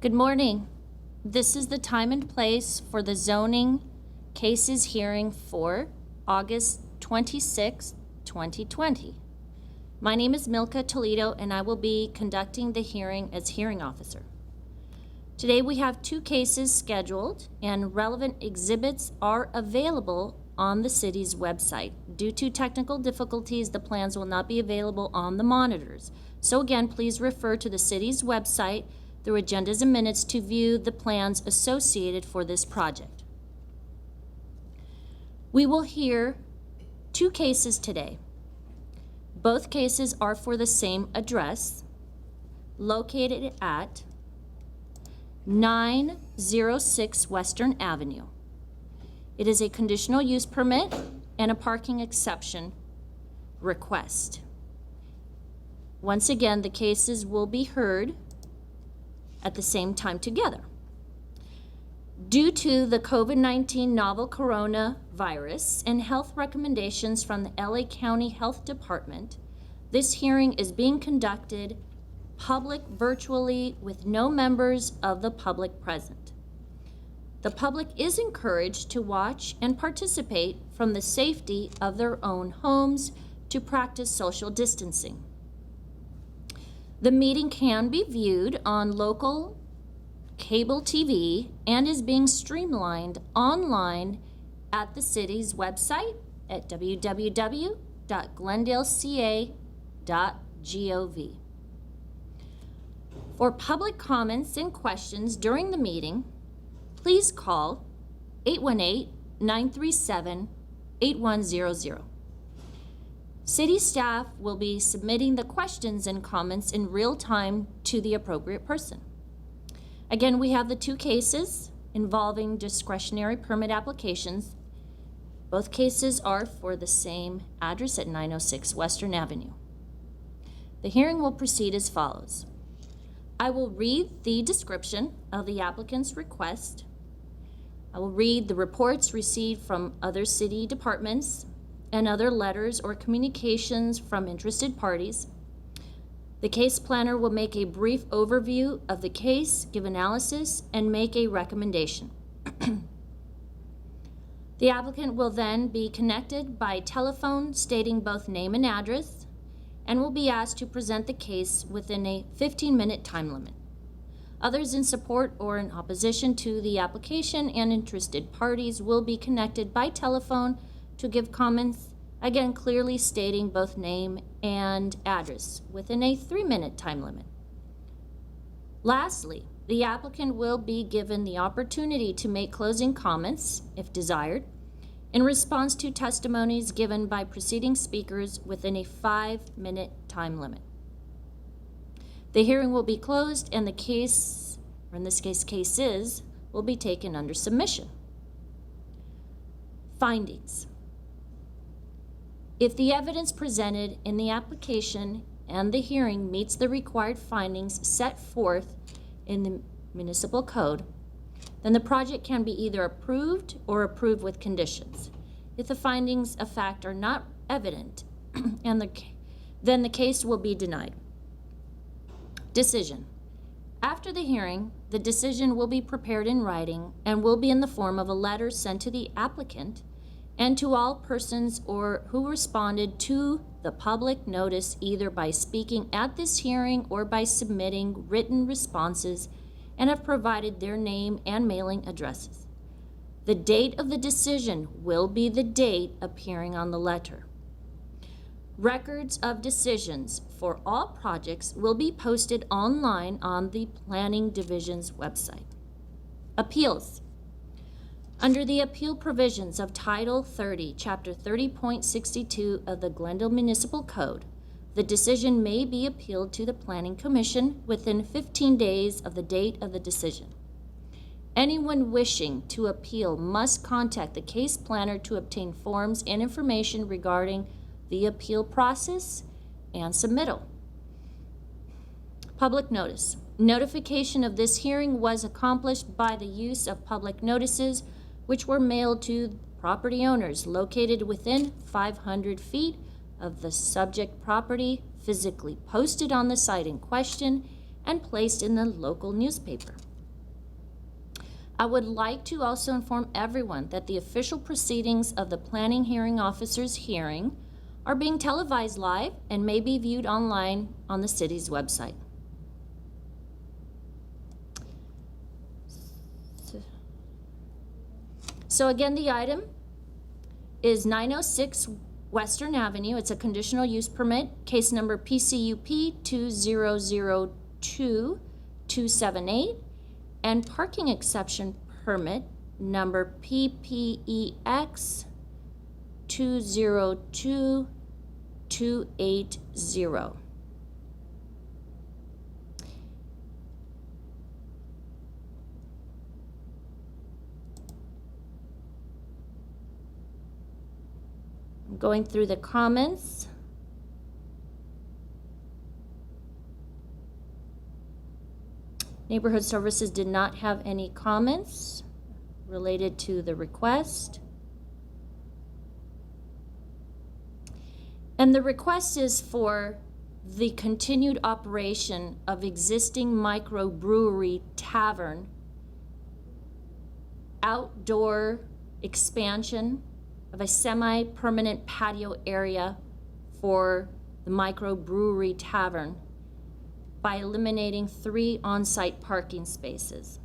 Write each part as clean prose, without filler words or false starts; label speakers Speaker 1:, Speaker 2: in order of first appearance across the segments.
Speaker 1: Good morning. This is the time and place for the zoning cases hearing for August 26, 2020. My name is Milka Toledo, and I will be conducting the hearing as hearing officer. Today we have 2 cases scheduled, and relevant exhibits are available on the city's website. Due to technical difficulties, the plans will not be available on the monitors. So again, please refer to the city's website through agendas and minutes to view the plans associated for this project. We will hear 2 cases today. Both cases are for the same address, located at 906 Western Avenue. It is a conditional use permit and a parking exception request. Once again, the cases will be heard at the same time together. Due to the COVID-19 novel coronavirus and health recommendations from the LA County Health Department, this hearing is being conducted public virtually with no members of the public present. The public is encouraged to watch and participate from the safety of their own homes to practice social distancing. The meeting can be viewed on local cable TV and is being streamlined online at the city's website at www.glendaleca.gov. For public comments and questions during the meeting, please call 818-937-8100. City staff will be submitting the questions and comments in real time to the appropriate person. Again, we have the 2 cases involving discretionary permit applications. Both cases are for the same address at 906 Western Avenue. The hearing will proceed as follows. I will read the description of the applicant's request. I will read the reports received from other city departments and other letters or communications from interested parties. The case planner will make a brief overview of the case, give analysis, and make a recommendation. The applicant will then be connected by telephone stating both name and address and will be asked to present the case within a 15-minute time limit. Others in support or in opposition to the application and interested parties will be connected by telephone to give comments, again clearly stating both name and address within a 3-minute time limit. Lastly, the applicant will be given the opportunity to make closing comments, if desired, in response to testimonies given by preceding speakers within a 5-minute time limit. The hearing will be closed and the case, or in this case cases, will be taken under submission. Findings. If the evidence presented in the application and the hearing meets the required findings set forth in the municipal code, then the project can be either approved or approved with conditions. If the findings of fact are not evident, then the case will be denied. Decision. After the hearing, the decision will be prepared in writing and will be in the form of a letter sent to the applicant and to all persons or who responded to the public notice either by speaking at this hearing or by submitting written responses and have provided their name and mailing addresses. The date of the decision will be the date appearing on the letter. Records of decisions for all projects will be posted online on the Planning Division's website. Appeals. Under the appeal provisions of Title 30, Chapter 30.62 of the Glendale Municipal Code, the decision may be appealed to the Planning Commission within 15 days of the date of the decision. Anyone wishing to appeal must contact the case planner to obtain forms and information regarding the appeal process and submittal. Public notice. Notification of this hearing was accomplished by the use of public notices which were mailed to property owners located within 500 feet of the subject property, physically posted on the site in question, and placed in the local newspaper. I would like to also inform everyone that the official proceedings of the planning hearing officer's hearing are being televised live and may be viewed online on the city's website. So again, the item is 906 Western Avenue. It's a conditional use permit, case number PCUP 2002278, and parking exception permit number PPEX 202280. I'm going through the comments. Neighborhood Services did not have any comments related to the request. And the request is for the continued operation of existing microbrewery tavern, outdoor expansion of a semi-permanent patio area for the microbrewery tavern by eliminating 3 on-site parking spaces.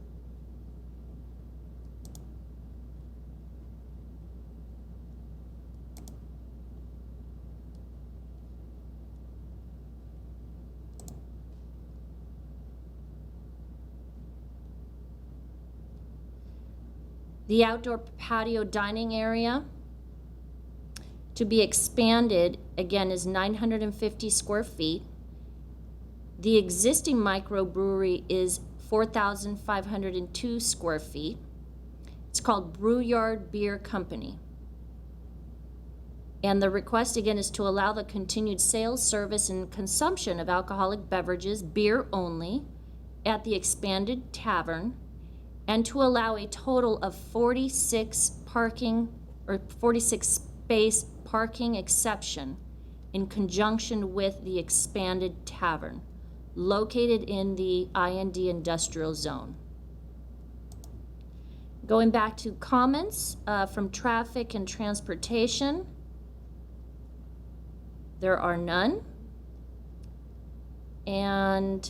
Speaker 1: The outdoor patio dining area to be expanded, again, is 950 square feet. The existing microbrewery is 4,502 square feet. It's called Brewyard Beer Company. And the request, again, is to allow the continued sales, service, and consumption of alcoholic beverages, beer only, at the expanded tavern, and to allow a total of 46 space parking exception in conjunction with the expanded tavern located in the I&D industrial zone. Going back to comments from traffic and transportation, there are none. And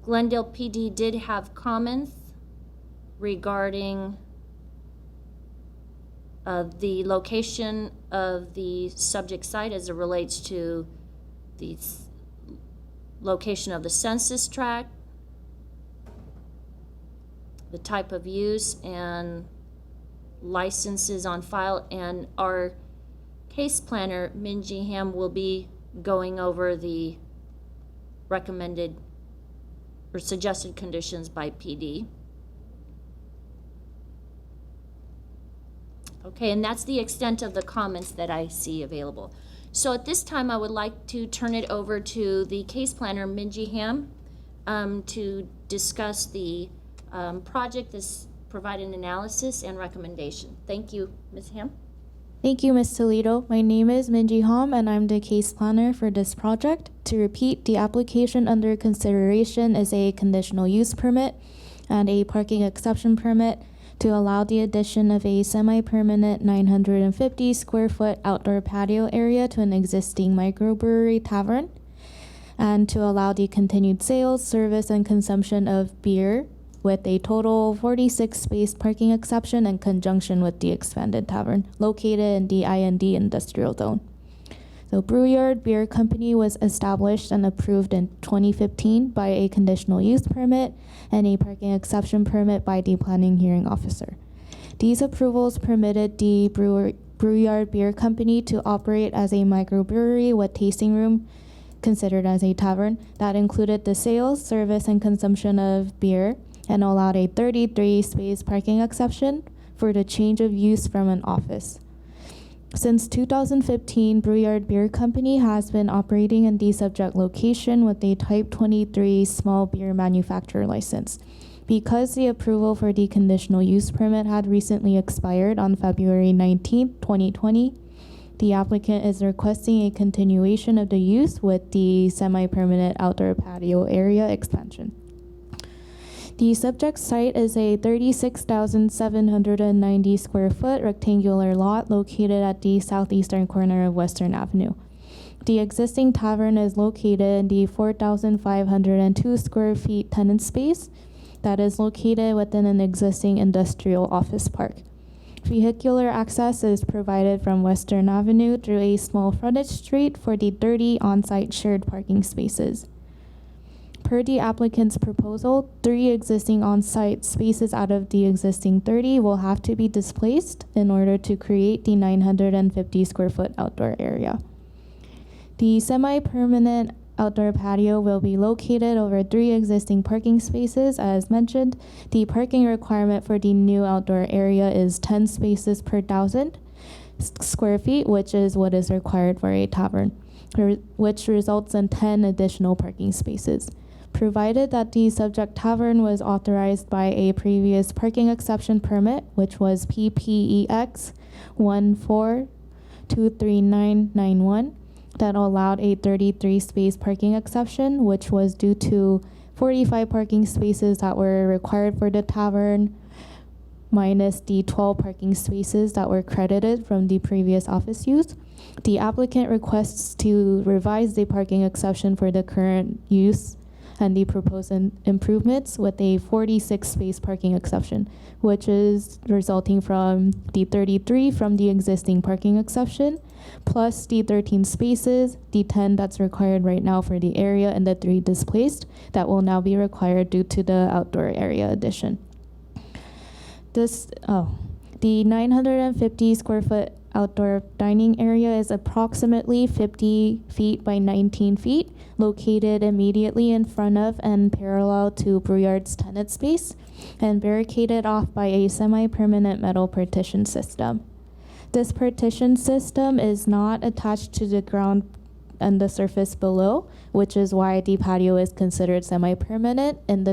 Speaker 1: Glendale PD did have comments regarding the location of the subject site as it relates to the location of the census tract, the type of use, and licenses on file. And our case planner, Minji Ham, will be going over the recommended or suggested conditions by PD. Okay, and that's the extent of the comments that I see available. So at this time, I would like to turn it over to the case planner, Minji Ham, to discuss the project, this provide an analysis and recommendation. Thank you, Ms. Ham.
Speaker 2: Thank you, Ms. Toledo. My name is Minji Ham, and I'm the case planner for this project. To repeat, the application under consideration is a conditional use permit and a parking exception permit to allow the addition of a semi-permanent 950 square foot outdoor patio area to an existing microbrewery tavern, and to allow the continued sales, service, and consumption of beer with a total 46 space parking exception in conjunction with the expanded tavern located in the I&D industrial zone. So Brewyard Beer Company was established and approved in 2015 by a conditional use permit and a parking exception permit by the planning hearing officer. These approvals permitted the Brewyard Beer Company to operate as a microbrewery with tasting room considered as a tavern that included the sales, service, and consumption of beer, and allowed a 33 space parking exception for the change of use from an office. Since 2015, Brewyard Beer Company has been operating in the subject location with a Type 23 small beer manufacturer license. Because the approval for the conditional use permit had recently expired on February 19, 2020, the applicant is requesting a continuation of the use with the semi-permanent outdoor patio area expansion. The subject site is a 36,790 square foot rectangular lot located at the southeastern corner of Western Avenue. The existing tavern is located in the 4,502 square feet tenant space that is located within an existing industrial office park. Vehicular access is provided from Western Avenue through a small frontage street for the 30 on-site shared parking spaces. Per the applicant's proposal, 3 existing on-site spaces out of the existing 30 will have to be displaced in order to create the 950 square foot outdoor area. The semi-permanent outdoor patio will be located over 3 existing parking spaces. As mentioned, the parking requirement for the new outdoor area is 10 spaces per 1,000 square feet, which is what is required for a tavern, which results in 10 additional parking spaces. Provided that the subject tavern was authorized by a previous parking exception permit, which was PPEX 1423991, that allowed a 33 space parking exception, which was due to 45 parking spaces that were required for the tavern, minus the 12 parking spaces that were credited from the previous office use. The applicant requests to revise the parking exception for the current use and the proposed improvements with a 46 space parking exception, which is resulting from the 33 from the existing parking exception, plus the 13 spaces, the 10 that's required right now for the area, and the 3 displaced that will now be required due to the outdoor area addition. The 950 square foot outdoor dining area is approximately 50 feet by 19 feet, located immediately in front of and parallel to Brouillard's tenant space, and barricaded off by a semi-permanent metal partition system. This partition system is not attached to the ground and the surface below, which is why the patio is considered semi-permanent, and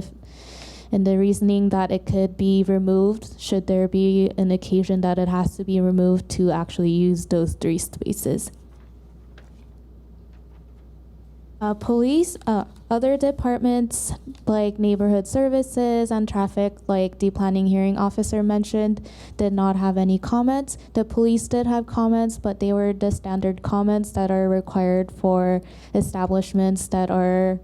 Speaker 2: the reasoning that it could be removed should there be an occasion that it has to be removed to actually use those 3 spaces. Police, other departments like neighborhood services and traffic, like the planning hearing officer mentioned, did not have any comments. The police did have comments, but they were the standard comments that are required for establishments that are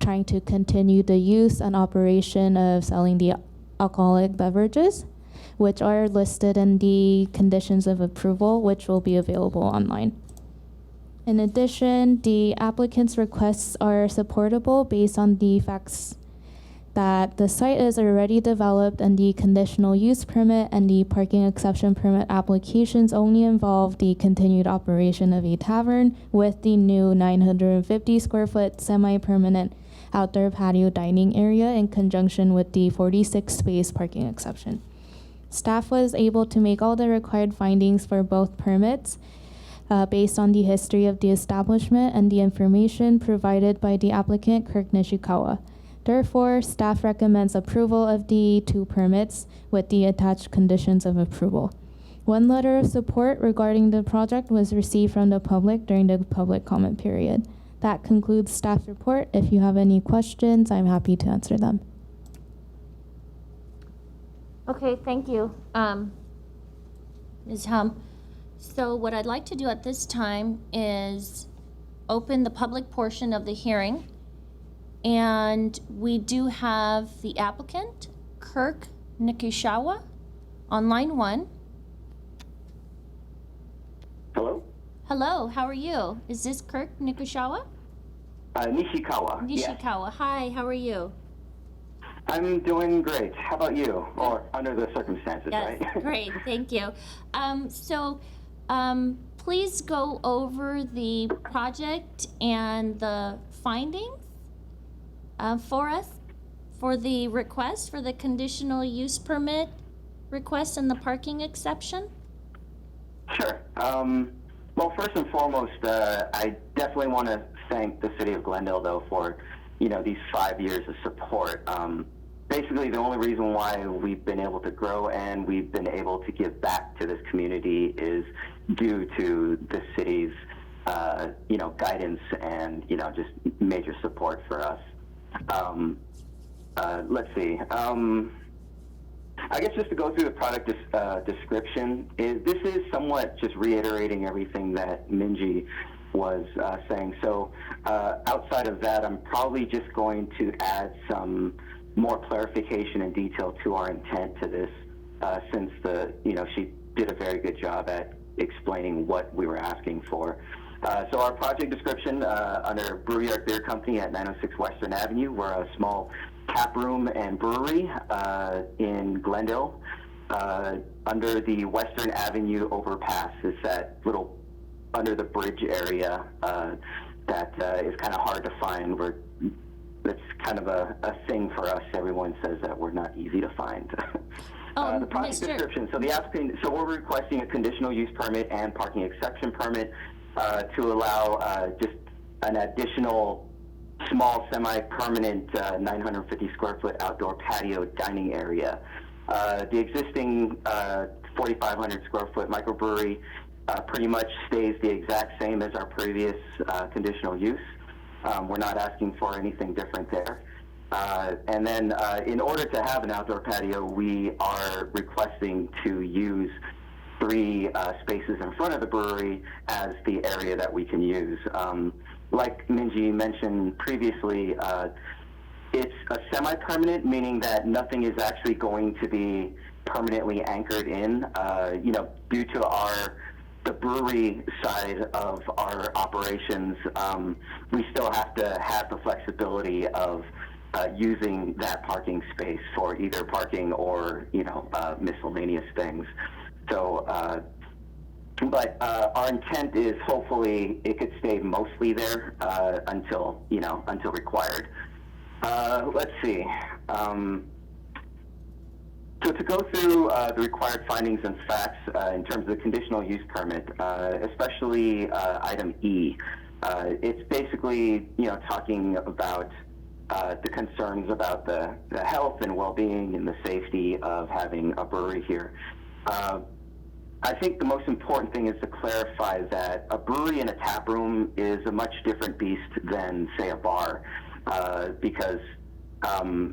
Speaker 2: trying to continue the use and operation of selling the alcoholic beverages, which are listed in the conditions of approval, which will be available online. In addition, the applicant's requests are supportable based on the facts that the site is already developed and the conditional use permit and the parking exception permit applications only involve the continued operation of a tavern with the new 950 square foot semi-permanent outdoor patio dining area in conjunction with the 46 space parking exception. Staff was able to make all the required findings for both permits based on the history of the establishment and the information provided by the applicant, Kirk Nishikawa. Therefore, staff recommends approval of the 2 permits with the attached conditions of approval. 1 letter of support regarding the project was received from the public during the public comment period. That concludes staff's report. If you have any questions, I'm happy to answer them.
Speaker 1: Okay, thank you, Ms. Hum. So what I'd like to do at this time is open the public portion of the hearing. And we do have the applicant, Kirk Nikishawa, on line 1.
Speaker 3: Hello?
Speaker 1: Hello, how are you? Is this Kirk Nikishawa?
Speaker 3: Nishikawa. Yes.
Speaker 1: Nishikawa, hi, how are you?
Speaker 3: I'm doing great. How about you? Or under the circumstances,
Speaker 1: Yes,
Speaker 3: right?
Speaker 1: great, thank you. Please go over the project and the findings for us, for the request for the conditional use permit request and the parking exception.
Speaker 3: Sure. Well, first and foremost, I definitely want to thank the City of Glendale, though, for, these 5 years of support. Basically, the only reason why we've been able to grow and we've been able to give back to this community is due to the city's, guidance and, just major support for us. let's see. I guess just to go through the product description, this is somewhat just reiterating everything that Minji was saying. So outside of that, I'm probably just going to add some more clarification and detail to our intent to this, since she did a very good job at explaining what we were asking for. So our project description, under Brewery Beer Company at 906 Western Avenue, we're a small tap room and brewery in Glendale, under the Western Avenue overpass. It's that little under the bridge area that is kind of hard to find. That's kind of a thing for us. Everyone says that we're not easy to find. The project description. So the applicant. So we're requesting a conditional use permit and parking exception permit to allow just an additional small semi-permanent 950 square foot outdoor patio dining area. The existing 4,500 square foot microbrewery pretty much stays the exact same as our previous conditional use. We're not asking for anything different there. And then in order to have an outdoor patio, we are requesting to use 3 spaces in front of the brewery as the area that we can use. Like Minji mentioned previously, it's a semi-permanent, meaning that nothing is actually going to be permanently anchored in. Due to the brewery side of our operations, we still have to have the flexibility of using that parking space for either parking or miscellaneous things. So, but our intent is hopefully it could stay mostly there until required. Let's see. So to go through the required findings and facts in terms of the conditional use permit, especially item E, it's basically talking about the concerns about the health and well-being and the safety of having a brewery here. I think the most important thing is to clarify that a brewery and a tap room is a much different beast than, say, a bar, because for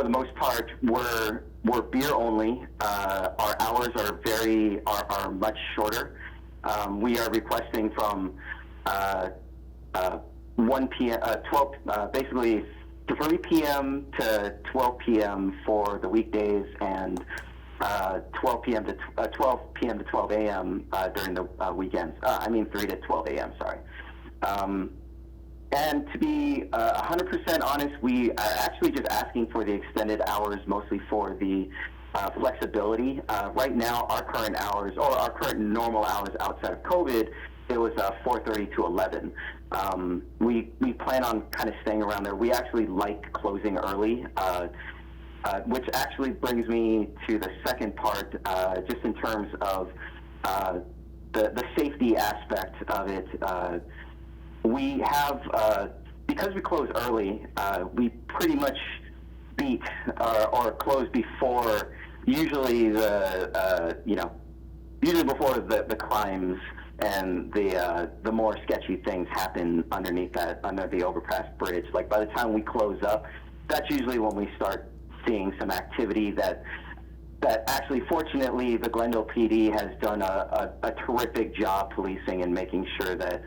Speaker 3: the most part we're beer only. Our hours are much shorter. We are requesting from 1 p.m. 12 basically 3 p.m. to 12 p.m. for the weekdays, and 12 p.m. to 12 a.m. During the weekends. 3 to 12 a.m. Sorry. And to be 100% honest, we are actually just asking for the extended hours, mostly for the flexibility. Right now, our current hours, or our current normal hours outside of COVID, it was 4:30 to 11. We plan on kind of staying around there. We actually like closing early, which actually brings me to the second part, just in terms of the safety aspect of it. We have, because we close early, we pretty much beat or close before usually usually before the crimes and the more sketchy things happen under the overpass bridge. Like by the time we close up, that's usually when we start seeing some activity that actually, fortunately, the Glendale PD has done a terrific job policing and making sure that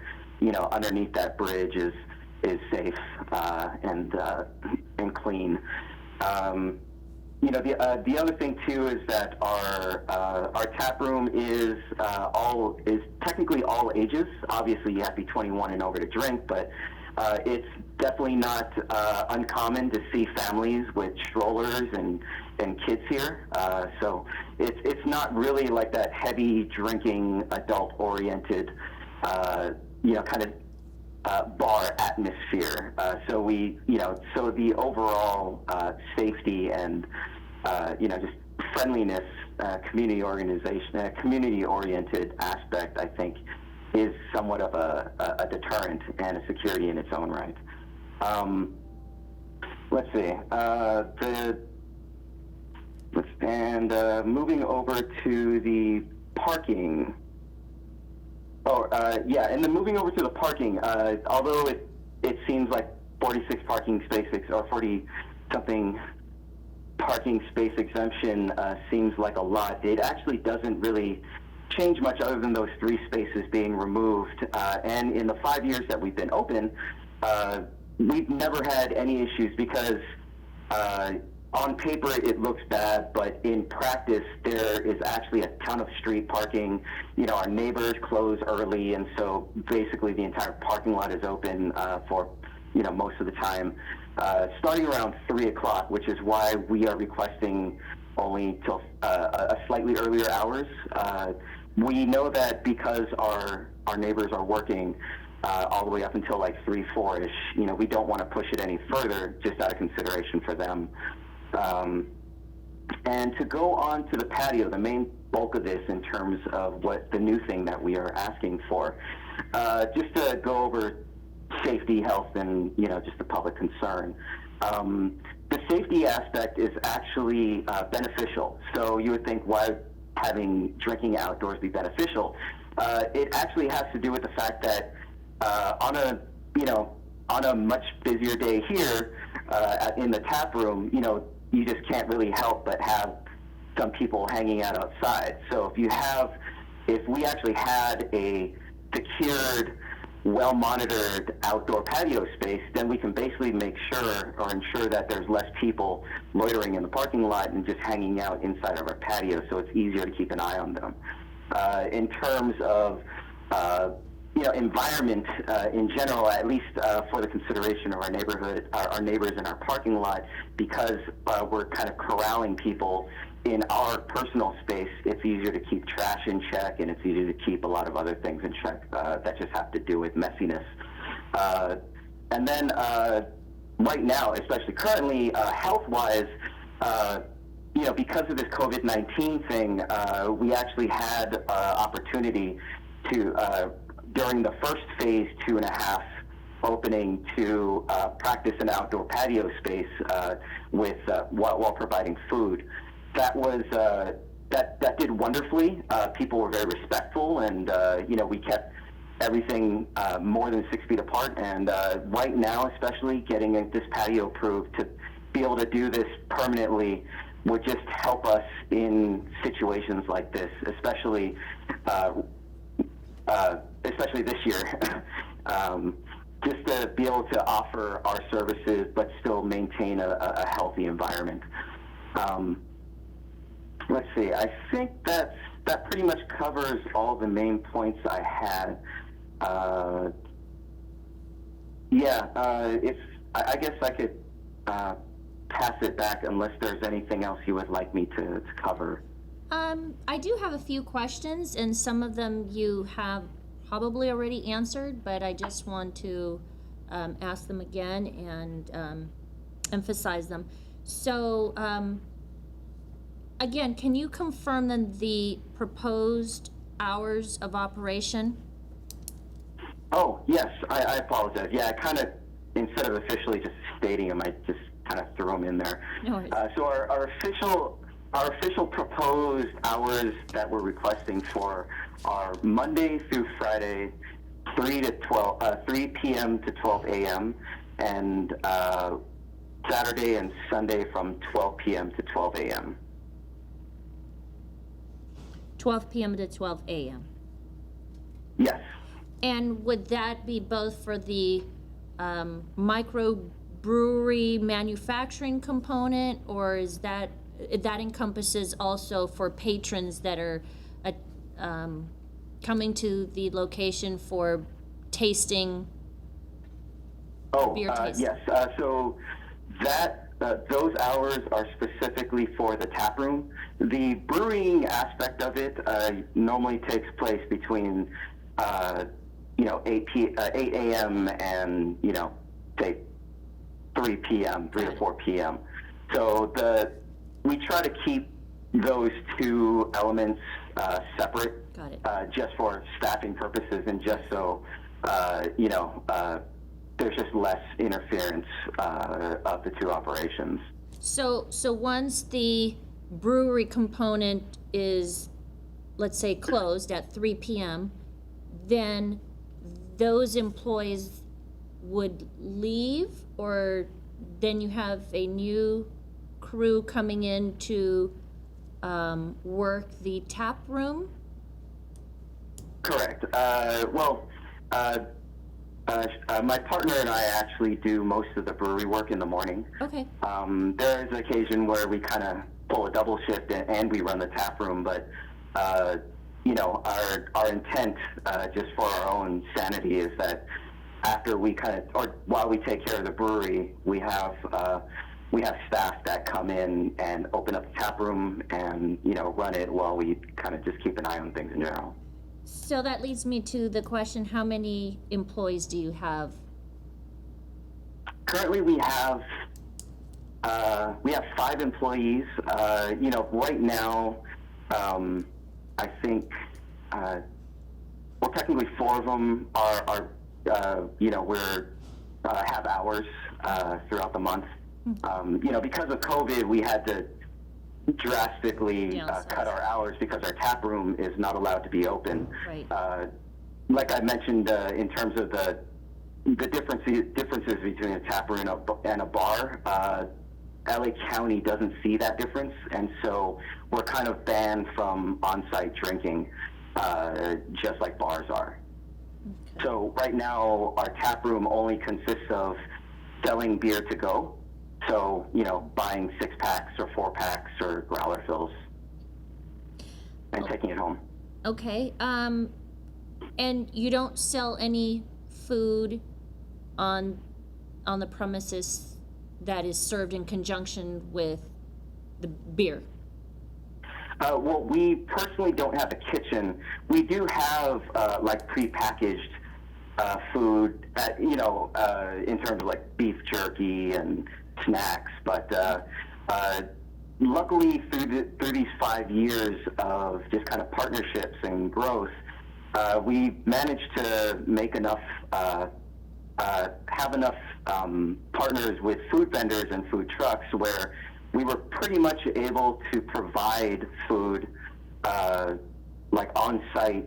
Speaker 3: underneath that bridge is safe and clean. The other thing too is that our tap room is technically all ages. Obviously, you have to be 21 and over to drink, but it's definitely not uncommon to see families with strollers and kids here. So it's not really like that heavy drinking, adult-oriented kind of bar atmosphere. So the overall safety and just friendliness, community-oriented aspect, I think, is somewhat of a deterrent and a security in its own right. Let's see. Moving over to the parking. And then moving over to the parking, although it seems like 46 parking spaces or 40 something parking space exemption seems like a lot. It actually doesn't really change much other than those 3 spaces being removed. And in the 5 years that we've been open, we've never had any issues because on paper it looks bad, but in practice there is actually a ton of street parking. You know, our neighbors close early, and so basically the entire parking lot is open for, you know, most of the time, starting around 3 o'clock, which is why we are requesting only till a slightly earlier hours. We know that because our neighbors are working all the way up until like 3, 4-ish, you know, we don't want to push it any further just out of consideration for them. And to go on to the patio, the main bulk of this in terms of what the new thing that we are asking for, just to go over safety, health, and, you know, just the public concern. The safety aspect is actually beneficial. So you would think, why having drinking outdoors be beneficial? It actually has to do with the fact that on a much busier day here in the tap room, you know, you just can't really help but have some people hanging out outside. So if we actually had a secured, well-monitored outdoor patio space, then we can basically make sure or ensure that there's less people loitering in the parking lot and just hanging out inside of our patio, so it's easier to keep an eye on them. In terms of you know, environment in general, at least for the consideration of our neighborhood, our neighbors in our parking lot, because we're kind of corralling people in our personal space, it's easier to keep trash in check, and it's easier to keep a lot of other things in check that just have to do with messiness. And then right now, especially currently, health-wise, you know, because of this COVID-19 thing, we actually had opportunity to, during the first phase 2.5 opening, to practice an outdoor patio space with while providing food. That was that did wonderfully. People were very respectful, and you know, we kept everything more than 6 feet apart. And right now, especially getting this patio approved to be able to do this permanently would just help us in situations like this, especially this year. Just to be able to offer our services but still maintain a healthy environment. Let's see, I think that pretty much covers all the main points I had. I guess I could pass it back unless there's anything else you would like me to cover.
Speaker 1: I do have a few questions, and some of them you have probably already answered, but I just want to ask them again and emphasize them. So, again, can you confirm then the proposed hours of operation?
Speaker 3: Oh, yes, I apologize. Yeah, I kind of, instead of officially just stating them, I just kind of threw them in there.
Speaker 1: No worries.
Speaker 3: So our official proposed hours that we're requesting for are Monday through Friday, 3 p.m. to 12 a.m., and Saturday and Sunday from 12 p.m. to 12 a.m.
Speaker 1: 12 p.m. to 12 a.m.
Speaker 3: Yes.
Speaker 1: And would that be both for the micro brewery manufacturing component, or is that encompasses also for patrons that are coming to the location for tasting? Beer tasting?
Speaker 3: Yes. So those hours are specifically for the tap room. The brewing aspect of it normally takes place between 8 a.m. and say 3 p.m., 3 to 4 p.m. So we try to keep those two elements separate.
Speaker 1: Got it.
Speaker 3: Just for staffing purposes, and just so there's just less interference of the two operations.
Speaker 1: So once the brewery component is, let's say, closed at 3 p.m., then those employees would leave, or then you have a new crew coming in to work the tap room?
Speaker 3: Correct. My partner and I actually do most of the brewery work in the morning.
Speaker 1: Okay.
Speaker 3: There is an occasion where we kind of pull a double shift and we run the tap room, but our intent, just for our own sanity, is that after we while we take care of the brewery, we have staff that come in and open up the tap room and run it while we kind of just keep an eye on things in general.
Speaker 1: So that leads me to the question, how many employees do you have?
Speaker 3: Currently, we have 5 employees. Right now, I think technically 4 of them are have hours throughout the month. Because of COVID, we had to drastically cut our hours because our tap room is not allowed to be open.
Speaker 1: Right.
Speaker 3: Like I mentioned, in terms of the differences between a tap room and a bar, LA County doesn't see that difference, and so we're kind of banned from on-site drinking, just like bars are.
Speaker 1: Okay.
Speaker 3: So right now, our tap room only consists of selling beer to go. So, buying 6-packs or 4-packs or growler fills and taking it home.
Speaker 1: Okay. And you don't sell any food on the premises that is served in conjunction with the beer?
Speaker 3: Well, we personally don't have a kitchen. We do have prepackaged food, in terms of like beef jerky and snacks. But luckily, through these 5 years of just kind of partnerships and growth, we managed to make enough, have enough partners with food vendors and food trucks where we were pretty much able to provide food on site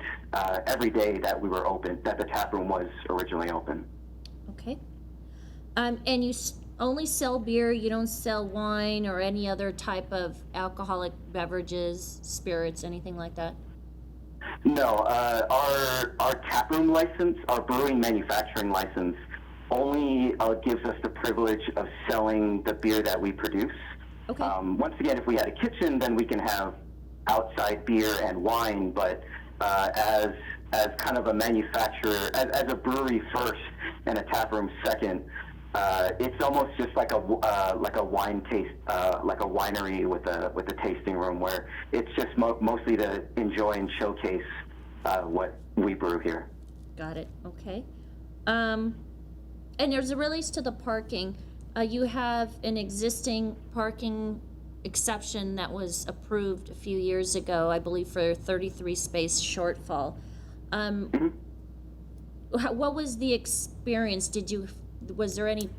Speaker 3: every day that we were open, that the tap room was originally open.
Speaker 1: Okay. And you only sell beer, you don't sell wine or any other type of alcoholic beverages, spirits, anything like that?
Speaker 3: No, our taproom license, our brewing manufacturing license, only gives us the privilege of selling the beer that we produce.
Speaker 1: Okay.
Speaker 3: Once again, if we had a kitchen, then we can have outside beer and wine. But as kind of a manufacturer, as a brewery first and a taproom second, it's almost just like a wine taste, like a winery with a tasting room where it's just mostly to enjoy and showcase what we brew here.
Speaker 1: Got it. Okay. And as it relates to the parking, you have an existing parking exception that was approved a few years ago, I believe, for 33 space shortfall. What was the experience? Was there any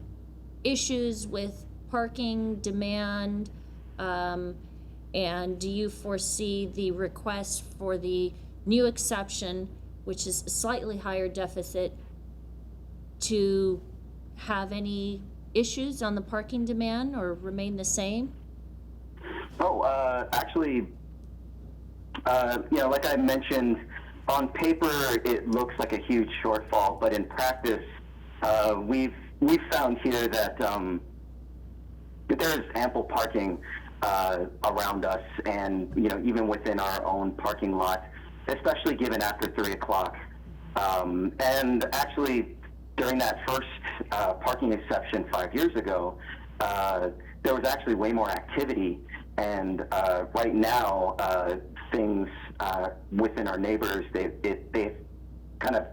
Speaker 1: issues with parking demand? And do you foresee the request for the new exception, which is a slightly higher deficit, to have any issues on the parking demand or remain the same?
Speaker 3: Actually, like I mentioned, on paper it looks like a huge shortfall, but in practice, we've found here that there's ample parking around us, and even within our own parking lot, especially given after 3 o'clock. And actually, during that first parking exception 5 years ago, there was actually way more activity. And right now, things within our neighbors, they've kind of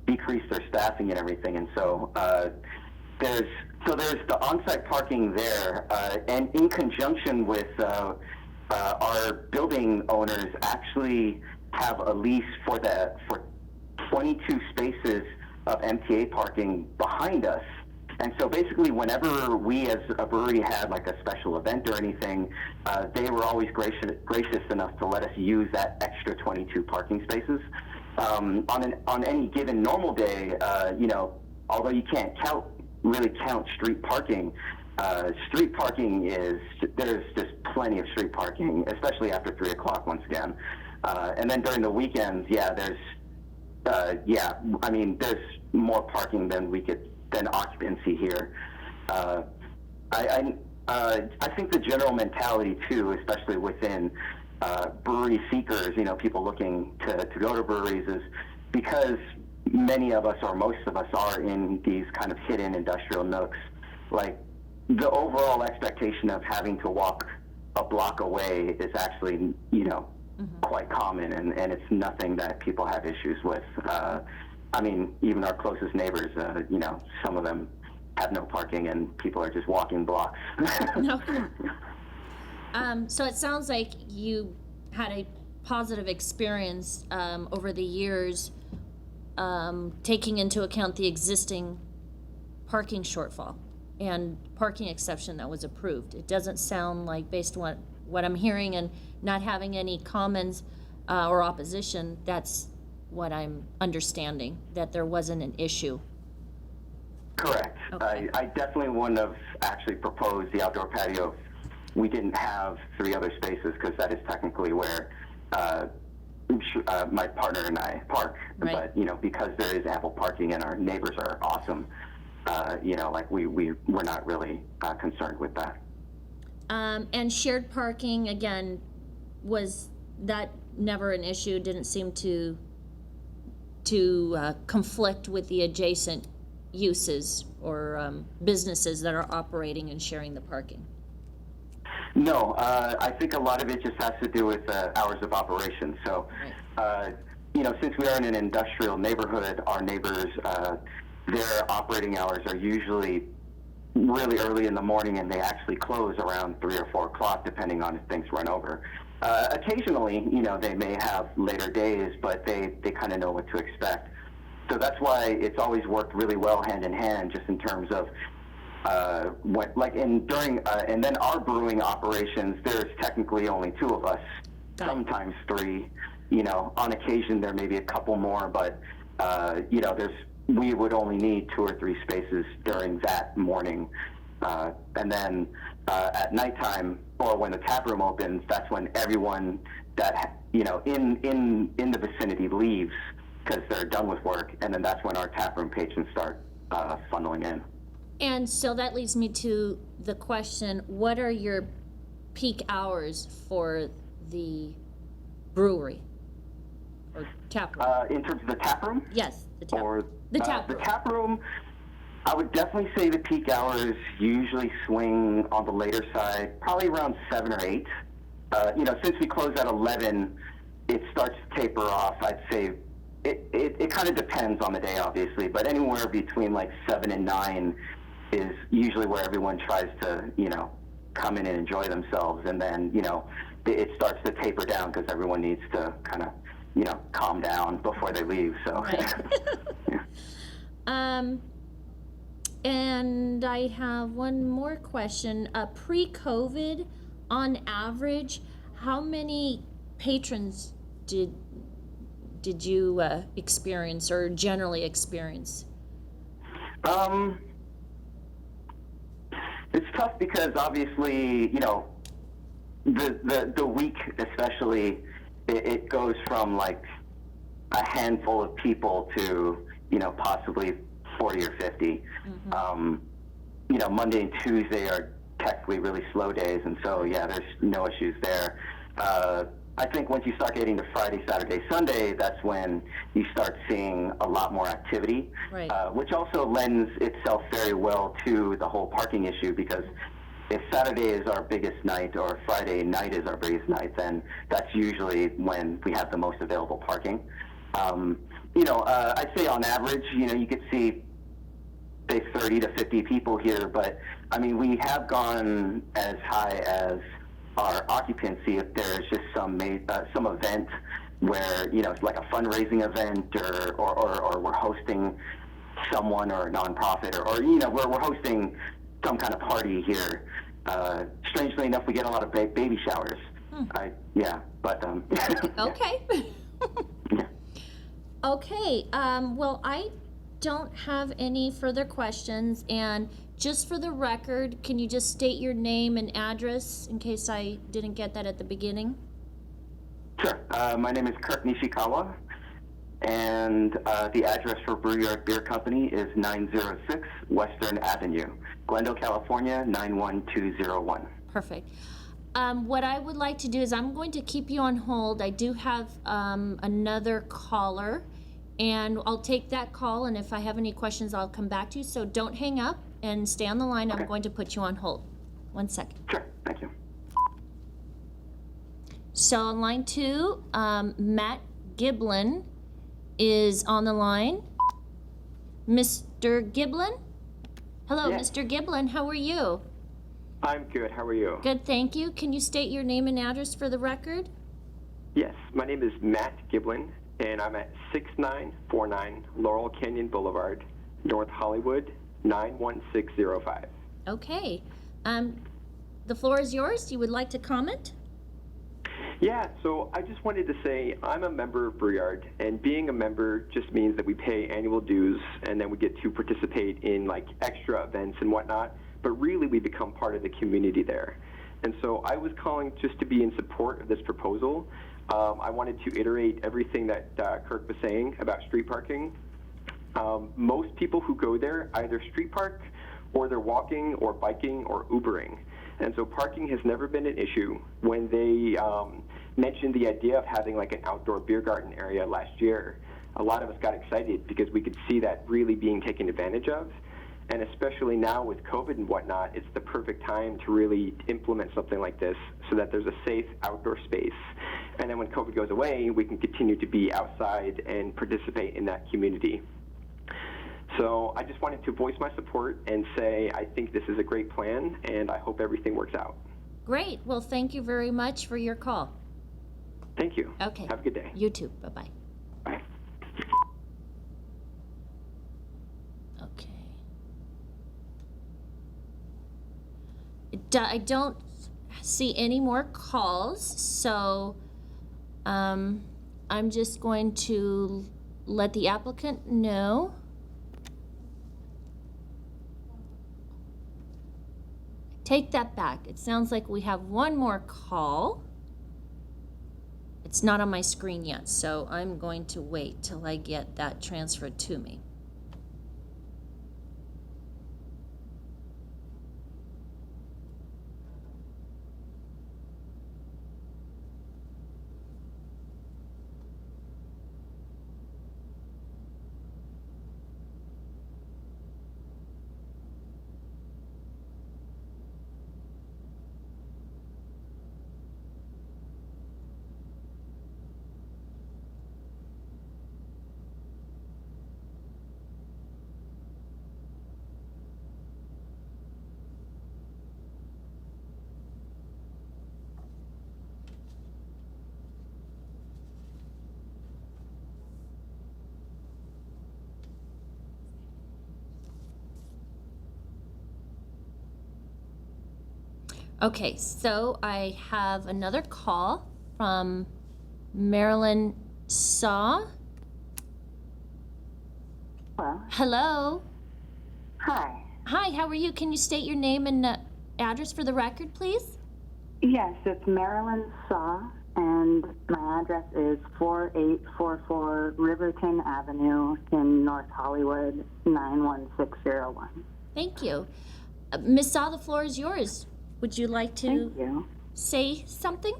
Speaker 3: decreased their staffing and everything. And so there's the on-site parking there, and in conjunction with our building owners actually have a lease for 22 spaces of MTA parking behind us. And so basically, whenever we as a brewery had like a special event or anything, they were always gracious enough to let us use that extra 22 parking spaces. On any given normal day, although you can't really count street parking, street parking there's just plenty of street parking, especially after 3 o'clock once again. And then during the weekends, there's more parking than occupancy here. I think the general mentality too, especially within brewery seekers, people looking to go to breweries, is because many of us, or most of us, are in these kind of hidden industrial nooks. Like, the overall expectation of having to walk a block away is actually, quite common, and it's nothing that people have issues with. Even our closest neighbors, some of them have no parking, and people are just walking blocks.
Speaker 1: No. So it sounds like you had a positive experience over the years, taking into account the existing parking shortfall and parking exception that was approved. It doesn't sound like, based on what I'm hearing and not having any comments or opposition, that's what I'm understanding, that there wasn't an issue.
Speaker 3: Correct.
Speaker 1: Okay.
Speaker 3: I definitely wouldn't have actually proposed the outdoor patio if we didn't have 3 other spaces, because that is technically where my partner and I park.
Speaker 1: Right.
Speaker 3: But, because there is ample parking and our neighbors are awesome, we're not really concerned with that.
Speaker 1: And shared parking, again, was that never an issue? Didn't seem to conflict with the adjacent uses or businesses that are operating and sharing the parking?
Speaker 3: No, I think a lot of it just has to do with hours of operation. So, since we are in an industrial neighborhood, our neighbors, their operating hours are usually really early in the morning, and they actually close around 3 or 4 o'clock, depending on if things run over. Occasionally, they may have later days, but they kind of know what to expect. So that's why it's always worked really well hand in hand, just in terms of and then our brewing operations, there's technically only 2 of us, sometimes 3. On occasion there may be a couple more, but we would only need 2 or 3 spaces during that morning. And then at nighttime, or when the tap room opens, that's when everyone that in the vicinity leaves, because they're done with work, and then that's when our tap room patrons start funneling in.
Speaker 1: And so that leads me to the question, what are your peak hours for the brewery or tap room?
Speaker 3: In terms of the tap room?
Speaker 1: Yes, the tap
Speaker 3: Or
Speaker 1: room. The tap room.
Speaker 3: The tap room, I would definitely say the peak hours usually swing on the later side, probably around 7 or 8. Since we close at 11, it starts to taper off. I'd say it kind of depends on the day, obviously, but anywhere between like 7 and 9 is usually where everyone tries to, come in and enjoy themselves. And then, it starts to taper down because everyone needs to kind of, calm down before they leave. So,
Speaker 1: Right.
Speaker 3: Yeah.
Speaker 1: And I have one more question. Pre-COVID, on average, how many patrons did you experience, or generally experience?
Speaker 3: It's tough because obviously, the week especially, it goes from like a handful of people to, possibly 40 or 50. Mm-hmm. Monday and Tuesday are technically really slow days, and so, there's no issues there. I think once you start getting to Friday, Saturday, Sunday, that's when you start seeing a lot more activity,
Speaker 1: Right.
Speaker 3: Which also lends itself very well to the whole parking issue, because if Saturday is our biggest night or Friday night is our biggest night, then that's usually when we have the most available parking. I'd say on average, you could see, say, 30 to 50 people here, but I mean, we have gone as high as our occupancy if there's just some event where, it's like a fundraising event, or we're hosting someone or a nonprofit, or we're hosting some kind of party here. Strangely enough, we get a lot of baby showers.
Speaker 1: Okay.
Speaker 3: Yeah.
Speaker 1: Okay, well, I don't have any further questions, and just for the record, can you just state your name and address in case I didn't get that at the beginning?
Speaker 3: Sure. My name is Kirk Nishikawa, and the address for Brewyard Beer Company is 906 Western Avenue, Glendale, California, 91201.
Speaker 1: Perfect. What I would like to do is I'm going to keep you on hold. I do have another caller, and I'll take that call, and if I have any questions, I'll come back to you. So don't hang up and stay on the line.
Speaker 3: Okay.
Speaker 1: I'm going to put you on hold. 1 second.
Speaker 3: Sure. Thank you.
Speaker 1: So on line 2, Matt Giblin is on the line. Mr. Giblin? Hello,
Speaker 4: Yes.
Speaker 1: Mr. Giblin, how are you?
Speaker 4: I'm good. How are you?
Speaker 1: Good, thank you. Can you state your name and address for the record?
Speaker 4: Yes, my name is Matt Giblin, and I'm at 6949 Laurel Canyon Boulevard, North Hollywood, 91605.
Speaker 1: Okay. The floor is yours. You would like to comment?
Speaker 4: Yeah, so I just wanted to say I'm a member of Brewyard, and being a member just means that we pay annual dues, and then we get to participate in like extra events and whatnot, but really we become part of the community there. And so I was calling just to be in support of this proposal. I wanted to iterate everything that Kirk was saying about street parking. Most people who go there either street park or they're walking or biking or Ubering. And so parking has never been an issue. When they mentioned the idea of having like an outdoor beer garden area last year, a lot of us got excited because we could see that really being taken advantage of. And especially now with COVID and whatnot, it's the perfect time to really implement something like this so that there's a safe outdoor space. And then when COVID goes away, we can continue to be outside and participate in that community. So I just wanted to voice my support and say I think this is a great plan, and I hope everything works out.
Speaker 1: Great. Well, thank you very much for your call.
Speaker 4: Thank you.
Speaker 1: Okay.
Speaker 4: Have a good day.
Speaker 1: You too. Bye-bye.
Speaker 4: Bye.
Speaker 1: Okay. I don't see any more calls, so I'm just going to let the applicant know. Take that back. It sounds like we have one more call. It's not on my screen yet, so I'm going to wait till I get that transferred to me. Okay, so I have another call from Marilyn Saw.
Speaker 5: Hello.
Speaker 1: Hello.
Speaker 5: Hi.
Speaker 1: Hi, how are you? Can you state your name and address for the record, please?
Speaker 5: Yes, it's Marilyn Saw, and my address is 4844 Riverton Avenue in North Hollywood, 91601.
Speaker 1: Thank you. Ms. Saw, the floor is yours. Would you like to
Speaker 5: Thank you.
Speaker 1: say something?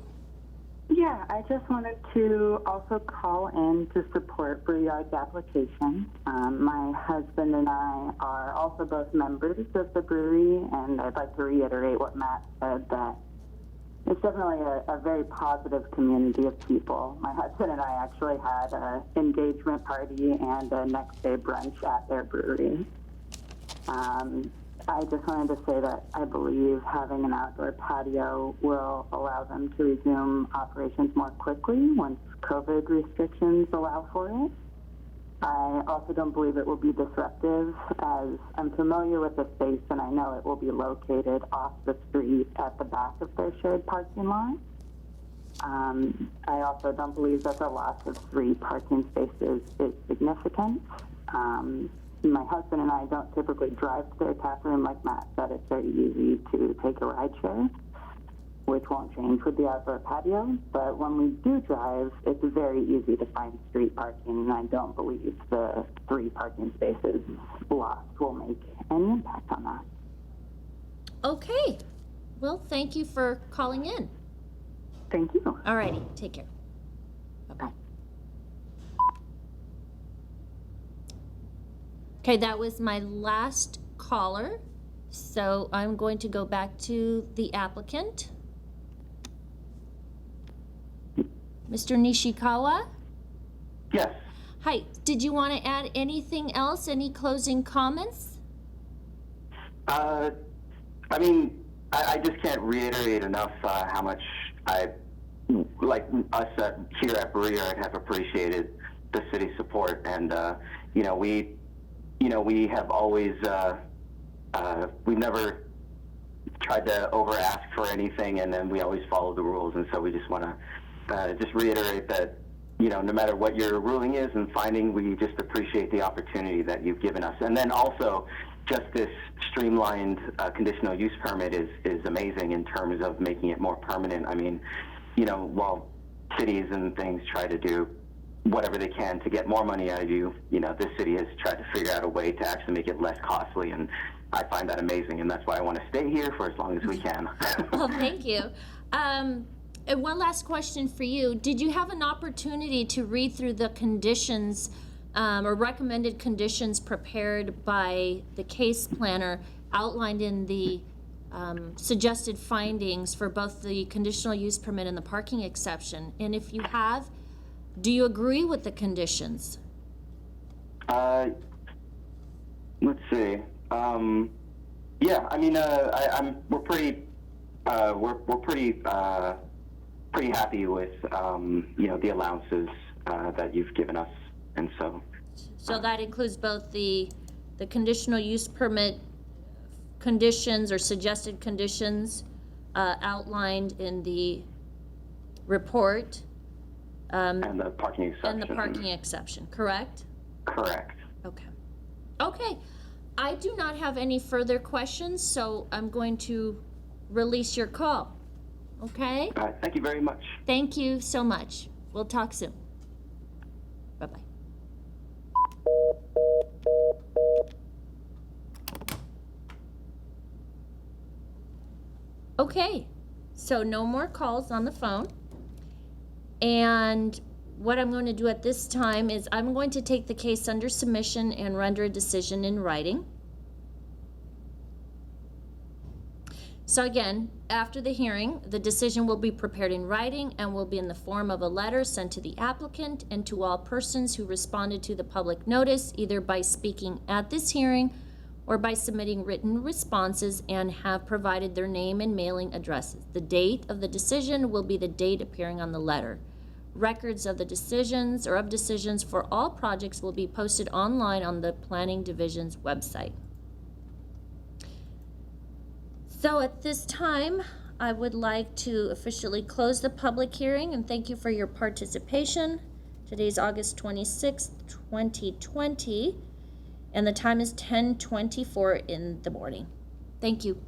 Speaker 5: Yeah, I just wanted to also call in to support Brewyard's application. My husband and I are also both members of the brewery, and I'd like to reiterate what Matt said, that it's definitely a very positive community of people. My husband and I actually had an engagement party and a next day brunch at their brewery. I just wanted to say that I believe having an outdoor patio will allow them to resume operations more quickly once COVID restrictions allow for it. I also don't believe it will be disruptive, as I'm familiar with the space and I know it will be located off the street at the back of their shared parking lot. I also don't believe that the loss of 3 parking spaces is significant. my husband and I don't typically drive to their tap room. Like Matt said, it's very easy to take a ride share, which won't change with the outdoor patio. But when we do drive, it's very easy to find street parking, and I don't believe the 3 parking spaces lost will make any impact on that.
Speaker 1: Okay. Well, thank you for calling in.
Speaker 5: Thank you.
Speaker 1: Alrighty, take care. Bye-bye. Okay, that was my last caller. So I'm going to go back to the applicant. Mr. Nishikawa?
Speaker 3: Yes.
Speaker 1: Hi, did you want to add anything else? Any closing comments?
Speaker 3: I mean, I just can't reiterate enough how much like us here at Brewery have appreciated the city's support, and we have always we've never tried to over ask for anything, and then we always follow the rules, and so we just want to just reiterate that no matter what your ruling is and finding, we just appreciate the opportunity that you've given us, and then also just this streamlined conditional use permit is amazing in terms of making it more permanent. I mean, while cities and things try to do whatever they can to get more money out of you, this city has tried to figure out a way to actually make it less costly, and I find that amazing, and that's why I want to stay here for as long as we can.
Speaker 1: Well, thank you. And one last question for you. Did you have an opportunity to read through the conditions or recommended conditions prepared by the case planner outlined in the suggested findings for both the conditional use permit and the parking exception? And if you have, do you agree with the conditions?
Speaker 3: Let's see. Yeah, I mean, we're pretty happy with the allowances that you've given us, and so.
Speaker 1: So that includes both the conditional use permit conditions or suggested conditions outlined in the report.
Speaker 3: And the parking exception.
Speaker 1: And the parking exception, correct?
Speaker 3: Correct.
Speaker 1: Okay. Okay. I do not have any further questions, so I'm going to release your call. Okay?
Speaker 3: All right, thank you very much.
Speaker 1: Thank you so much. We'll talk soon. Bye-bye. Okay, so no more calls on the phone. And what I'm going to do at this time is I'm going to take the case under submission and render a decision in writing. So again, after the hearing, the decision will be prepared in writing and will be in the form of a letter sent to the applicant and to all persons who responded to the public notice, either by speaking at this hearing or by submitting written responses and have provided their name and mailing addresses. The date of the decision will be the date appearing on the letter. Records of the decisions or of decisions for all projects will be posted online on the Planning Division's website. So at this time, I would like to officially close the public hearing and thank you for your participation. Today's August 26th, 2020, and the time is 10:24 in the morning. Thank you.